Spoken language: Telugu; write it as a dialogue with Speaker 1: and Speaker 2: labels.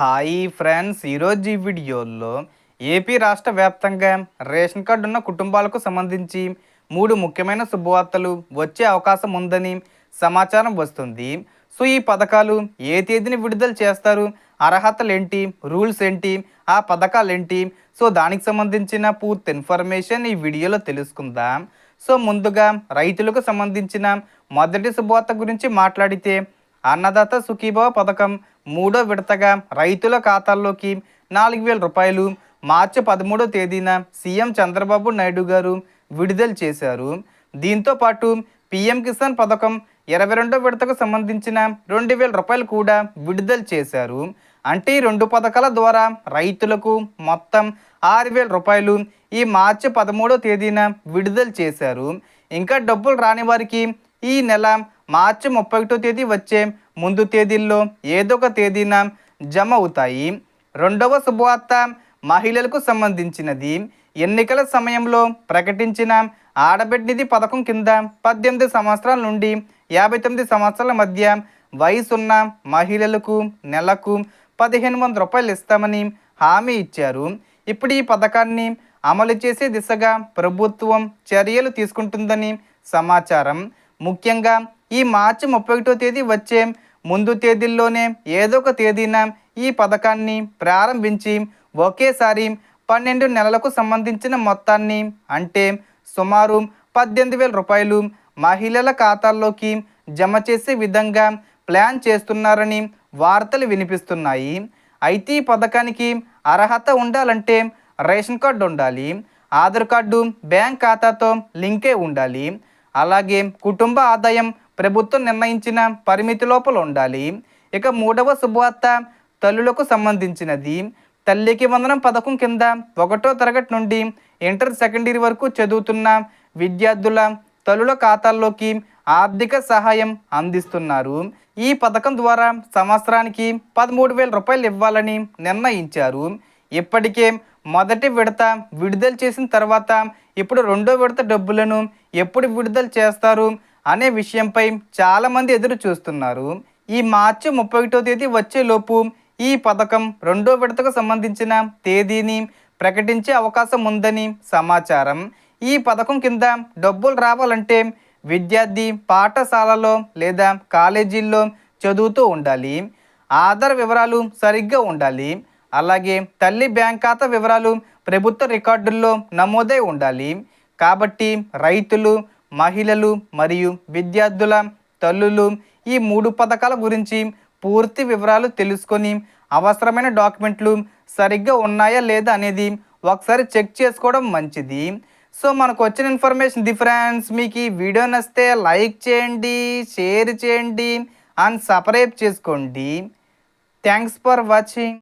Speaker 1: హాయ్ ఫ్రెండ్స్, ఈరోజు ఈ వీడియోలో ఏపీ రాష్ట్ర వ్యాప్తంగా రేషన్ కార్డు ఉన్న కుటుంబాలకు సంబంధించి 3 ముఖ్యమైన శుభవార్తలు వచ్చే అవకాశం ఉందని సమాచారం వస్తుంది. సో ఈ పథకాలు ఏ తేదీని విడుదల చేస్తారు, అర్హతలు ఏంటి, రూల్స్ ఏంటి, ఆ పథకాలు ఏంటి, సో దానికి సంబంధించిన పూర్తి ఇన్ఫర్మేషన్ ఈ వీడియోలో తెలుసుకుందాం. సో ముందుగా రైతులకు సంబంధించిన మొదటి శుభవార్త గురించి మాట్లాడితే అన్నదాత సుఖీభవ పథకం 3వ విడతగా రైతుల ఖాతాల్లోకి 4,000 రూపాయలు మార్చి 13వ తేదీన సీఎం చంద్రబాబు నాయుడు గారు విడుదల చేశారు. దీంతో పాటు పీఎం కిసాన్ పథకం 22వ విడతకు సంబంధించిన 2,000 రూపాయలు కూడా విడుదల చేశారు. అంటే ఈ 2 పథకాల ద్వారా రైతులకు మొత్తం 6,000 రూపాయలు ఈ మార్చి 13వ తేదీన విడుదల చేశారు. ఇంకా డబ్బులు రాని వారికి ఈ నెల మార్చి 31వ తేదీ వచ్చే ముందు తేదీల్లో ఏదో ఒక తేదీన జమ అవుతాయి. రెండవ శుభవార్త మహిళలకు సంబంధించినది. ఎన్నికల సమయంలో ప్రకటించిన ఆడబిడ్డ నిధి పథకం కింద 18 సంవత్సరాల నుండి 59 సంవత్సరాల మధ్య వయసున్న మహిళలకు నెలకు 1,500 రూపాయలు ఇస్తామని హామీ ఇచ్చారు. ఇప్పుడు ఈ పథకాన్ని అమలు చేసే దిశగా ప్రభుత్వం చర్యలు తీసుకుంటుందని సమాచారం. ముఖ్యంగా ఈ మార్చి 31వ తేదీ వచ్చే ముందు తేదీల్లోనే ఏదో ఒక తేదీన ఈ పథకాన్ని ప్రారంభించి ఒకేసారి 12 నెలలకు సంబంధించిన మొత్తాన్ని అంటే సుమారు 18,000 రూపాయలు మహిళల ఖాతాల్లోకి జమ చేసే విధంగా ప్లాన్ చేస్తున్నారని వార్తలు వినిపిస్తున్నాయి. అయితే ఈ పథకానికి అర్హత ఉండాలంటే రేషన్ కార్డు ఉండాలి, ఆధార్ కార్డు బ్యాంక్ ఖాతాతో లింకే ఉండాలి, అలాగే కుటుంబ ఆదాయం ప్రభుత్వం నిర్ణయించిన పరిమితి లోపల ఉండాలి. ఇక 3వ శుభవార్త తల్లులకు సంబంధించినది. తల్లికి వందనం పథకం కింద 1వ తరగతి నుండి ఇంటర్ సెకండరీ వరకు చదువుతున్న విద్యార్థుల తల్లుల ఖాతాల్లోకి ఆర్థిక సహాయం అందిస్తున్నారు. ఈ పథకం ద్వారా సంవత్సరానికి 13,000 రూపాయలు ఇవ్వాలని నిర్ణయించారు. ఇప్పటికే మొదటి విడత విడుదల చేసిన తర్వాత ఇప్పుడు 2వ విడత డబ్బులను ఎప్పుడు విడుదల చేస్తారు అనే విషయంపై చాలామంది ఎదురు చూస్తున్నారు. ఈ మార్చి 31వ తేదీ వచ్చేలోపు ఈ పథకం 2వ విడతకు సంబంధించిన తేదీని ప్రకటించే అవకాశం ఉందని సమాచారం. ఈ పథకం కింద డబ్బులు రావాలంటే విద్యార్థి పాఠశాలలో లేదా కాలేజీల్లో చదువుతూ ఉండాలి, ఆధార్ వివరాలు సరిగ్గా ఉండాలి, అలాగే తల్లి బ్యాంక్ ఖాతా వివరాలు ప్రభుత్వ రికార్డుల్లో నమోదై ఉండాలి. కాబట్టి రైతులు, మహిళలు మరియు విద్యార్థుల తల్లులు ఈ 3 పథకాల గురించి పూర్తి వివరాలు తెలుసుకొని అవసరమైన డాక్యుమెంట్లు సరిగ్గా ఉన్నాయా లేదా అనేది ఒకసారి చెక్ చేసుకోవడం మంచిది. సో మనకు వచ్చిన ఇన్ఫర్మేషన్ ఫ్రెండ్స్, మీకు ఈ వీడియో నచ్చితే లైక్ చేయండి, షేర్ చేయండి అండ్ సబ్స్క్రైబ్ చేసుకోండి. Thanks for watching.